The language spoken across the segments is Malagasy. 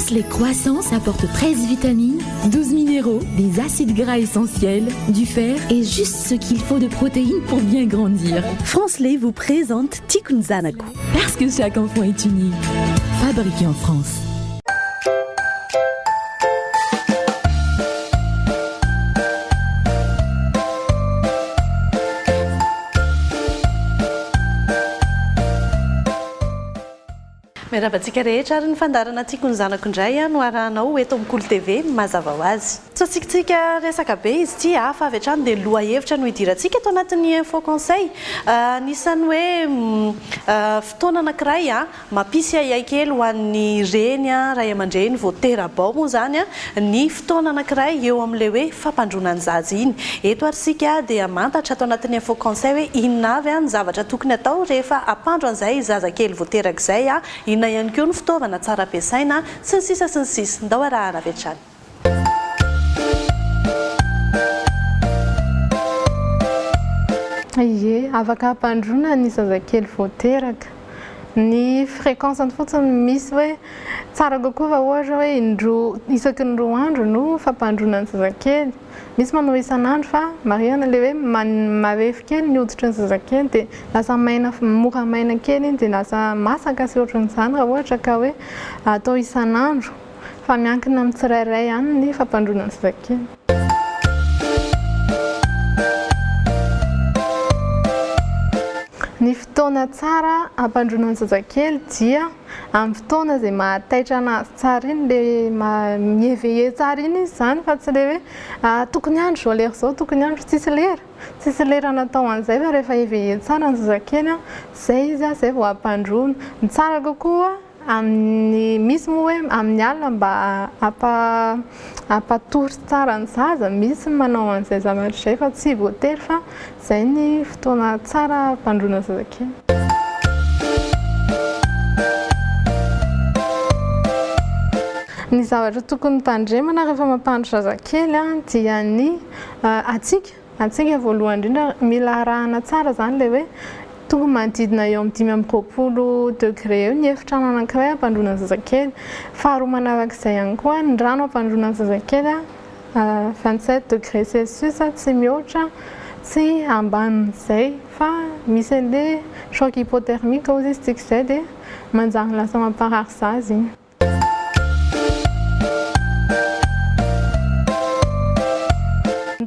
France, les croissants apportent 13 vitamines, 12 minéraux, des acides gras essentiels, du fer et juste ce qu'il faut de protéines pour bien grandir. France Lait vous présente Tiako Zanako. Parce que chaque enfant est unique. Fabriqué en France. Miarabantsika rehetra ary ny fandarana Tiako Zanako indray no arahanao eto amin'ny Kolo TV mazava ho azy. Tsika resaka be izy ity fa avy hatrany dia loha hevitra no hidirantsika eto anatin'ny info conseil. Anisan'ny hoe fotoana anankiray mampisy ahiahy kely ho an'ny reny ray aman-dreny vao tera-bao moa zany ny fotoana anankiray eo amin'ilay hoe fampandroana ny zaza iny. Eto ary sika dia mantatra ato anatin'ny info conseil hoe inona avy ny zavatra tokony atao rehefa ampandro an'izay zaza kely vao terak'izay inona ihany koa ny fitaovana tsara ampiasaina sy ny sisa sy ny sisa. Ndao arahana avy hatrany. Ie, afaka ampandroana ny zazakely vao teraka. Ny fréquence fotsiny misy hoe tsara kokoa fa ohatra hoe isaky ny 2 andro no fampandroana ny zazakely. Misy manao isan'andro fa mariana le hoe mavefy kely ny hoditra ny zazakely dia lasa mora maina kely iny dia lasa masaka sy ohatran'izany raha ohatra ka hoe atao isan'andro fa miankina amin'ny tsirairay ihany ny fampandroana ny zazakely. Ny fotoana tsara ampandroana ny zazakely dia amin'ny fotoana izay mahataitra anazy tsara iny le mihevehe tsara iny izy zany fa tsy le hoe tokony andro zao lera zao tokony andro tsisy lera natao an'izay fa rehefa hevehe tsara ny zazakely zay izy zay vao ampandroana. Ny tsara kokoa amin'ny misy moa hoe amin'ny alina mba ampatory tsara ny zaza misy manao an'izay zavatra izay fa tsy voatery fa zay ny fotoana tsara ampandroana zazakely. Ny zavatra tokony tandremana rehefa mampandro zazakely dia ny atsika voalohany indrindra mila arahana tsara zany le hoe tokony manodidina eo amin'ny 5 degré eo ny efitrano anankiray ampandroana zazakely. Faharoa manavak'izay ihany koa ny rano ampandroana zazakely 27 degré Celsius tsy mihoatra tsy ambanin'izay fa misy an'ilay choc hypothermique ozy izy tsika izay dia manjary lasa mamparary zaza iny.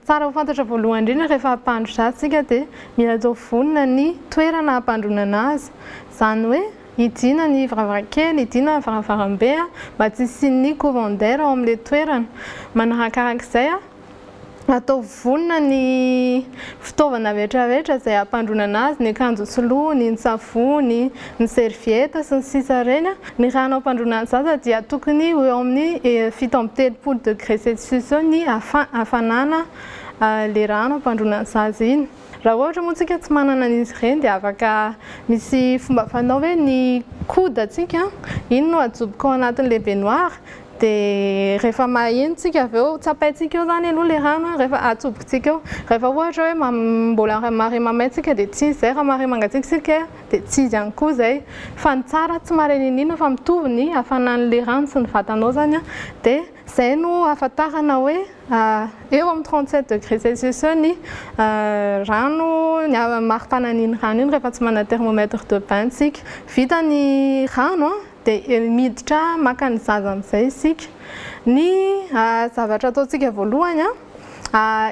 Tsara ho fantatra voalohany indrindra rehefa ampandro zaza dia mila atao vonona ny toerana ampandroana anazy. Zany hoe hidina ny varavarankely, hidina ny varavarambe mba tsy hisian'ny courant d'air ao amin'ilay toerana. Manarakarak'izay atao vonona ny fitaovana rehetrarehetra izay ampandroana anazy, ny akanjo soloany, ny savony, ny serviette sy ny sisa ireny. Ny rano ampandroana ny zaza dia tokony eo amin'ny 7 degré Celsius eo ny hafanana le rano ampandroana ny zaza iny. Raha ohatra moa tsika tsy manana an'izy ireny dia afaka misy fomba fanao hoe ny coude tsika iny no ajoboka ao anatin'ilay baignoire dia rehefa maheno tsika avy eo tsapaintsika eo zany aloha le rano rehefa atsobokantsika eo. Rehefa ohatra hoe mbola mare mamay tsika dia tsy izy zay, raha mare mangatsiaksika dia tsy izy ihany koa zay. Fa ny tsara tsy mare ninina fa mitovy ny hafanan'le rano sy ny vatanao zany dia zay no ahafantarana hoe eo amin'ny 37 degré Celsius ny rano ny maripana-n'iny rano iny rehefa tsy mana thermomètre de bain tsika. Vita ny rano dia miditra maka ny zaza amin'izay isika. Ny zavatra ataontsika voalohany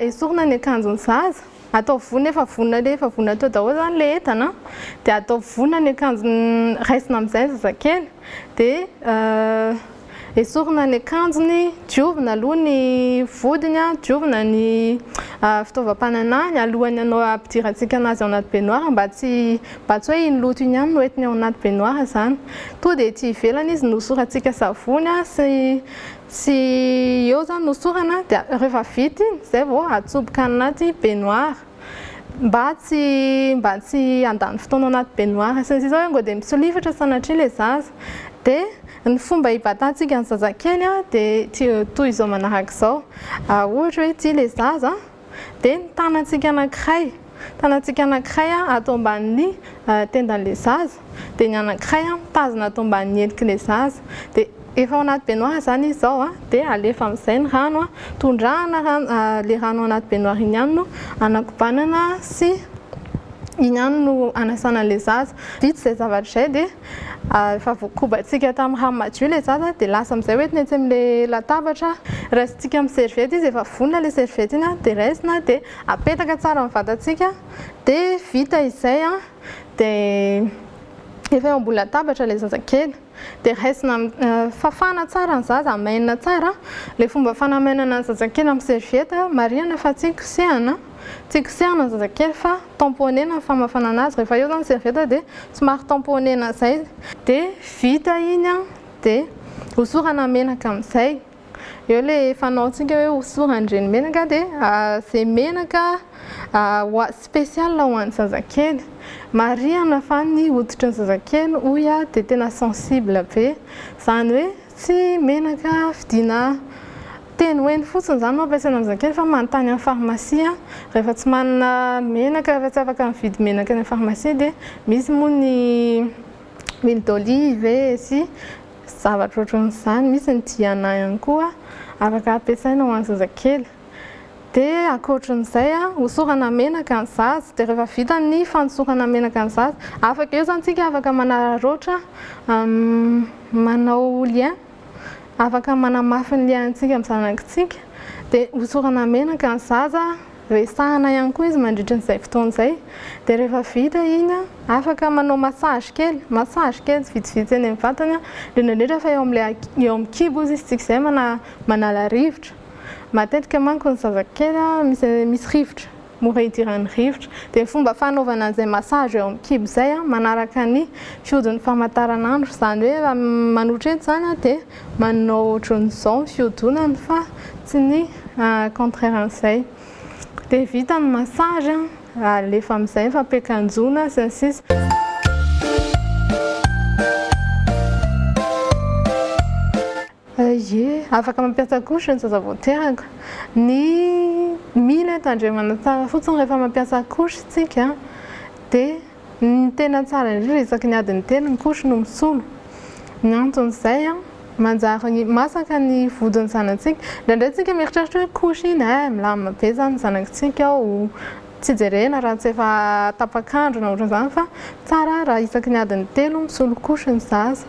esorina ny akanjon'ny zaza, atao vonona efa vonona teo daholo zany le entana dia atao vonona ny akanjony raisina amin'izay zazakely dia esorina ny akanjony, diovina aloha ny vodiny, diovina ny fitaovam-pananahiny alohany anao ampidirantsika anazy ao anaty baignoire mba tsy hoe iny loto iny ihany no entiny ao anaty baignoire zany. To dia ety ivelany izy nosorantsika savony sy eo zany nosorana dia rehefa vita iny zay vao atsoboka anaty baignoire mba tsy andany fotoana anaty baignoire sy ny sisa hoe dia misolifatra sanatria le zaza. Dia ny fomba hibatantsika ny zazakely dia toy izao manarak'izao. Ohatra hoe ity le zaza dia ny tanantsika anankiray atao ambanin'ny tendan'le zaza dia ny anankiray mitazona atao ambanin'ny heliky le zaza dia efa ao anaty baignoire zany izy zao dia alefa amin'izay ny rano tondrahana le rano anaty baignoire iny ihany no anakobanana sy iny ihany no anasana le zaza vita izay zavatra izay dia efa voakobantsika tamin'ny rano madio le zaza dia lasa amin'izay hoentina etsy amin'le latabatra raisitsika amin'ny serviette izy efa vonona le serviette iny dia raisina dia apetaka tsara amin'ny vatantsika dia vita izay dia efa eo ambony latabatra le zazakely dia raisina fafana tsara ny zaza amainina tsara le fomba fanamainana ny zazakely amin'ny serviette marihana fa tsy kosehana ny zazakely fa tamponena ny famafanana azy rehefa eo zany serviette dia somary tamponena zay dia vita iny dia hosorana menaka amin'izay eo le fanaontsika hoe hosorandreny menaka dia zay menaka spécial ho an'ny zazakely marihana fa ny hoditra ny zazakely hoy dia tena sensible be zany hoe tsy menaka fidina teny hoeny fotsiny zany no ampiasaina amin'ny zazakely fa manontany amin'ny pharmacie rehefa tsy manana menaka rehefa tsy afaka mividy menaka ny pharmacie dia misy moa ny huile d'olive sy zavatra ohatran'izany misy ny diana ihany koa afaka ampiasaina ho an'ny zazakely dia ankoatran'izay hosorana menaka ny zaza dia rehefa vita ny fanosorana menaka ny zaza afaka eo zany tsika afaka manararoatra manao lien afaka manamafy ny liantsika amin'ny zanakitsika dia hosorana menaka ny zaza resahana ihany koa izy mandritra n'izay fotoan'izay dia rehefa vita iny afaka manao massage kely vitsivitsy eny amin'ny vatany indrindrandrindra fa eo amin'ny kibo izy tsika izay manala rivotra matetika manko ny zazakely misy rivotra mora hidiran'ny rivotra dia fomba fanaovana an'izay massage eo amin'ny kibo izay manaraka ny fiodin'ny famantaranandro zany hoe manoatra eto zany dia manao ohatran'izao fiodonany fa tsy ny contraire an'izay dia vita ny massage alefa amin'izay fampiakanjona sy ny sisa afaka mampiasa couche ny zaza vao teraka ny mila tandremana tsara fotsiny rehefa mampiasa couche tsika dia ny tena tsara indrindra isaky ny adiny telo ny couche no misolo ny anton'izay manjary masaka ny vodiny zanatsika indraindray tsika mieritreritra hoe couche iny milamina be zany zanakitsika ao tsy jerena raha tsy efa tapakandro na ohatran'izany fa tsara raha isaky ny adiny telo misolo couche ny zaza.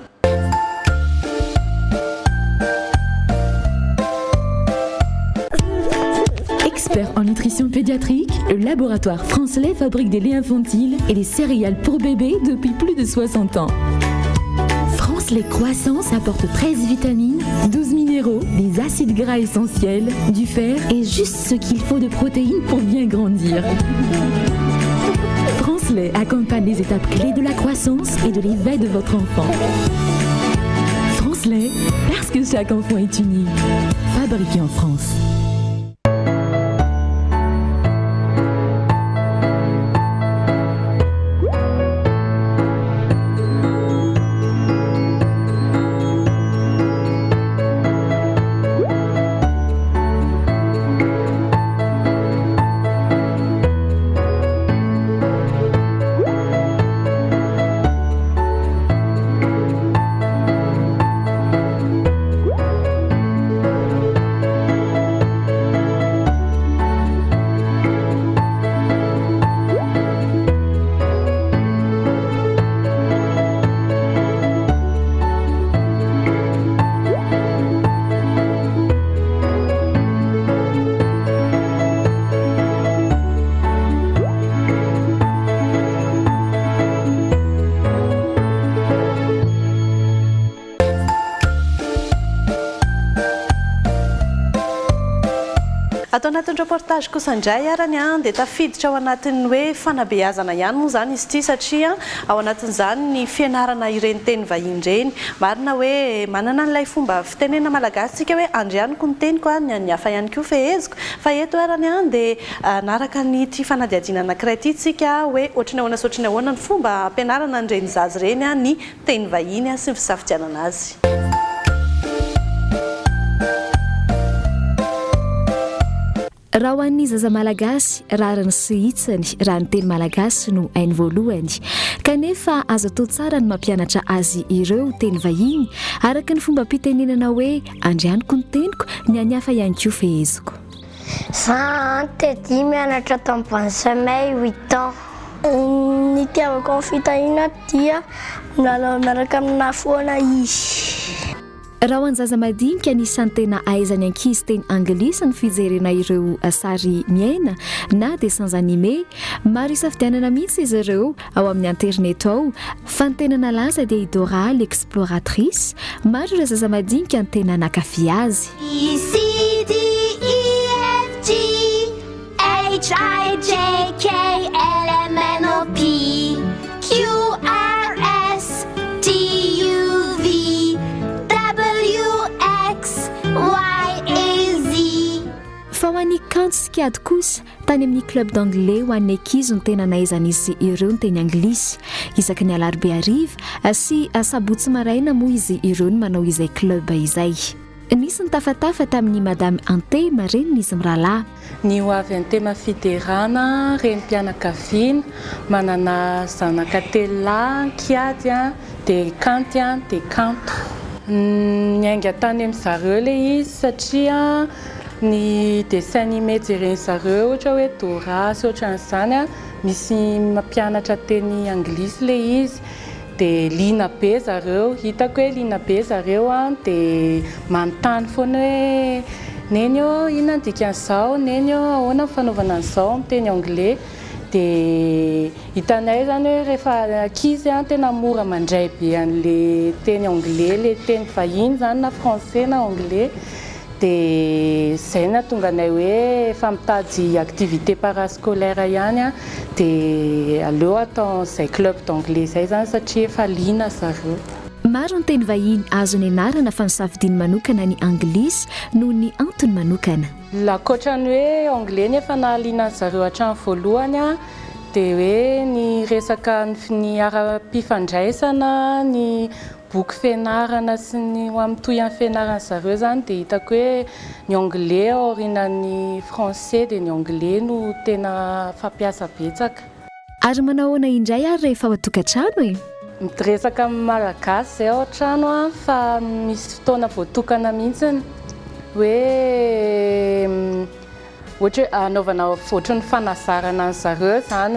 Expert en nutrition pédiatrique, le laboratoire France-Lait fabrique des laits infantiles et des céréales pour bébés depuis plus de 60 ans. France-Lait Croissance apporte 13 vitamines, 12 minéraux, des acides gras essentiels, du fer et juste ce qu'il faut de protéines pour bien grandir. France-Lait accompagne les étapes clés de la croissance et de l'éveil de votre enfant. France-Lait, parce que chaque enfant est unique. Fabriqué en France. Atao anatin'ny reportage kosa indray arany dia tafiditra ao anatin'ny hoe fanabeazana ihany moa zany izy ity satria ao anatin'izany ny fianarana ireny teny vahiny ireny marina hoe manana n'ilay fomba fitenena malagasy tsika hoe andrianiko ny teniko ny hafa ihany koa feheziko fa eto arany dia naraka ny ty fanadihadiana anankiray ity tsika hoe ohatrany ahoana sy ohatrany ahoana ny fomba ampianarana an'ireny zaza ireny ny teny vahiny sy ny fisafidianana azy. raha ho an'ny zaza malagasy rariny sy hitsany raha ny teny malagasy no hainy voalohany kanefa azo atao tsara ny mampianatra azy ireo teny vahiny araka ny fomba mpitenenana hoe andrianiko ny teniko ny any hafa ihany koa feheziko. Za tedy mianatra tamin'ny Bonsemay 8 ans. Ny tiavako amin'ny fitahina dia miaraka amina foana izy. Raha ho an'ny zaza madinika anisan'ny tena ahaizany ankizy teny anglisy ny fijerena ireo sary miaina na dessins animés maro isafidianana mihitsy izy ireo ao amin'ny internet ao fa ny tena nalaza dia Dora l'exploratrice maro ireo zaza madinika ny tena nakafy azy. Fa ho an'ny kanto sy kiady kosa tany amin'ny club d'anglais ho an'ny ankizy no tena nahaizan'izy ireo ny teny anglisy isaky ny alarobia hariva sy sabotsy maraina moa izy ireo no manao izay club izay. Nisy ny tafatafa tamin'ny madame Antema renin'izy mirahalahy. Ny ho avy Antema fiderana renim-pianakaviana manana zanaka telahy kiady dia kanty dia kanto. Niainga tany amin'ny zareo ilay izy satria ny dessin animé jereny zareo ohatra hoe Dora sy ohatran'izany misy mampianatra teny anglisy ilay izy dia liana be zareo hitako hoe liana be zareo dia manontany foana hoe neny inona ny dikan'izao neny ahoana ny fanaovana an'izao amin'ny teny anglais dia hitanay zany hoe rehefa ankizy tena mora mandray be an'ilay teny anglais ilay teny vahiny zany na français na anglais dia izay nahatonga anay hoe efa mitady activité parascolaire ihany dia aleo atao izay club d'anglais izay zany satria efa liana zareo. Maro ny teny vahiny azo ny anarana fa ny safidiany manokana ny anglisy noho ny antony manokana. Lakoatra ny hoe anglais nefa nahaliana zareo hatrany voalohany dia hoe ny resaka ny ara-pifandraisana ny boky fianarana sy ny amin'ny tohan'ny fianarana zareo zany dia hitako hoe ny anglais aorinan'ny français dia ny anglais no tena fampiasa betsaka. Ary manao ahoana indray ary rehefa ao an-tokantrano e? Miresaka amin'ny malagasy izay ao an-trano fa misy fotoana voatokana mihitsy hoe ohatra anaovana ohatran'ny fanazarana ny zareo zany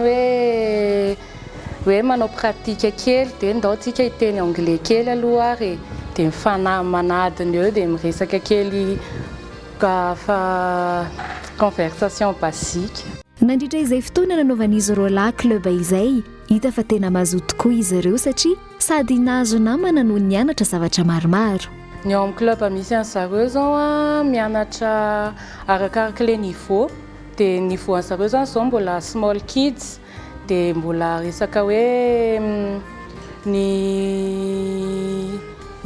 hoe manao pratika kely dia ndao tsika hiteny anglais kely aloha ary dia manadiny eo dia miresaka kely fa conversation basique. Nandritra izay fotoana nanaovan'izy ireo lahy club izay hita fa tena mazoto tokoa izy ireo satria sady nahazo namana no nianatra zavatra maromaro. Ny ao amin'ny club misy an'zareo zao mianatra arakaraka ilay niveau dia niveau an'zareo zany zao mbola small kids dia mbola resaka hoe ny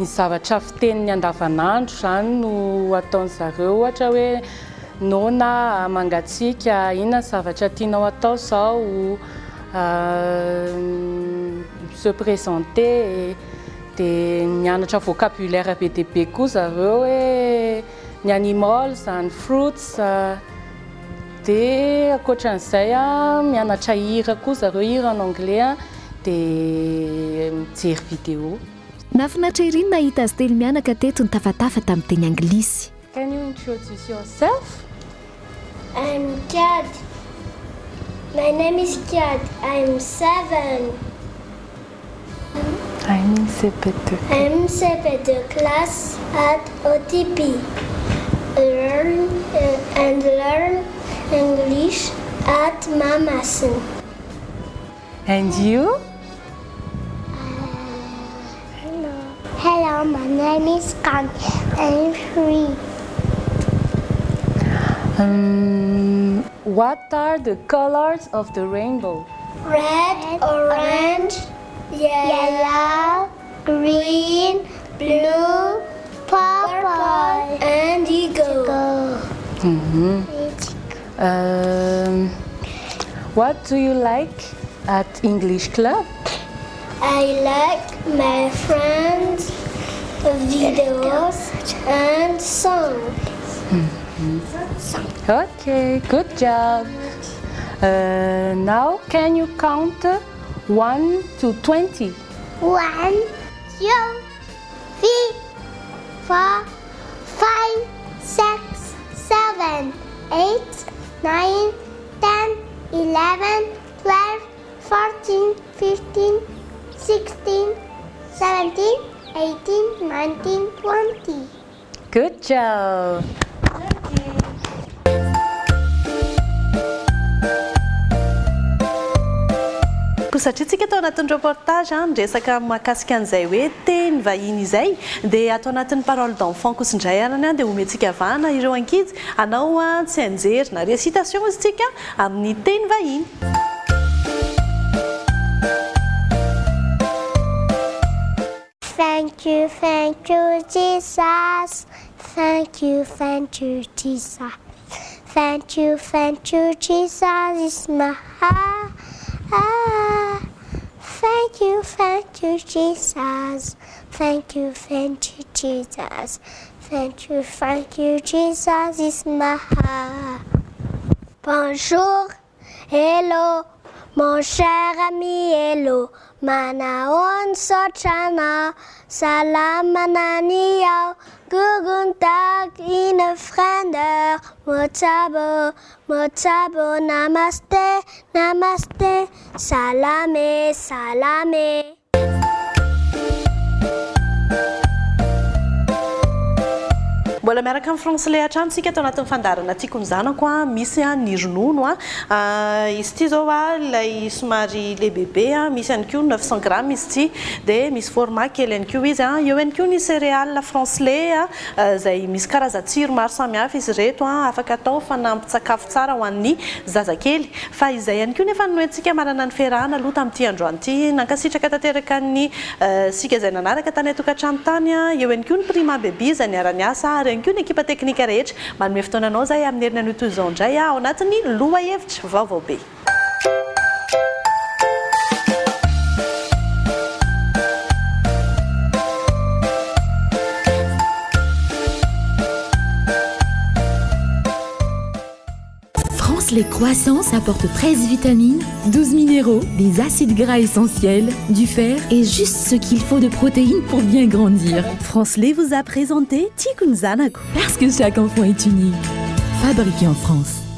zavatra fiteniny andavanandro zany no ataon'zareo ohatra hoe nona mangatsika inona zavatra tianao atao zao se présenter dia mianatra vocabulaire be dia be koa zareo hoe ny animal zany fruits dia akoatran'izay mianatra hira koa zareo hira en anglais dia mijery vidéo. Nafinaritra ery ny nahita azy telo mianaka teto ny tafatafa tamin'ny teny anglisy. Can you introduce yourself? I'm Kiad. My name is Kiad. I'm 7. I'm in CP2. I'm CP2 class at OTP. Learn English at Mamason. And you? Hello, my name is Khan. I'm 3. What are the colors of the rainbow? Red, orange, yellow, green, blue, purple, and indigo. What do you like at English Club? I like my friends, videos, and songs. Okay, good job. Now, can you count 1 to 20? 1, 2, 3, 4, 5, 6, 7, 8, 9, 10, 11, 12, 14, 15, 16, 17, 18, 19, 20. Good job. Satria tsika tao anatin'ny reportage resaka mahakasika an'izay hoe teny vahiny izay dia atao anatin'ny parole d'enfant kosa indray arany dia omentsika vahana ireo ankizy anao tsy anjery na récitation izy tsika amin'ny teny vahiny. Thank you, Jesus. Thank you, Jesus. Thank you, Jesus is my heart. Thank you, Jesus. Thank you, Jesus. Thank you, Jesus is my heart. Bonjour, hello, mon cher ami, hello. Manaon sochana, salamana niao, guten Tag, eine Freunde, motabo, namaste, namaste, salame, salame. Mbola miaraka amin'ny franslais hatrany tsika tao anatin'ny fandarana tiako ny zanako misy ny ronono izy ity zao ilay somary le bébé misy ihany koa 900 grammes izy ity dia misy format kely ihany koa izy eo ihany koa ny céréales franslais izay misy karazan-tsiro maro samihafa izy reto afaka atao fanampin-tsakafo tsara ho an'ny zazakely fa izay ihany koa nefa noentsika manana ny fiarahana aloha tamin'ity androany ity nankasitraka tanteraka ny sika izay nanaraka tany atokantrano tany eo ihany koa ny prima bébé izay niara-ny asa ary ihany koa ny ekipa teknika rehetra manome fotoananao zay amin'ny herinany ho toy izao indray ao anatin'ny loha hevitra vaovao be. Les croissants apportent 13 vitamines, 12 minéraux, des acides gras essentiels, du fer et juste ce qu'il faut de protéines pour bien grandir. Franslais vous a présenté Tiako Zanako. Parce que chaque enfant est unique. Fabriqué en France.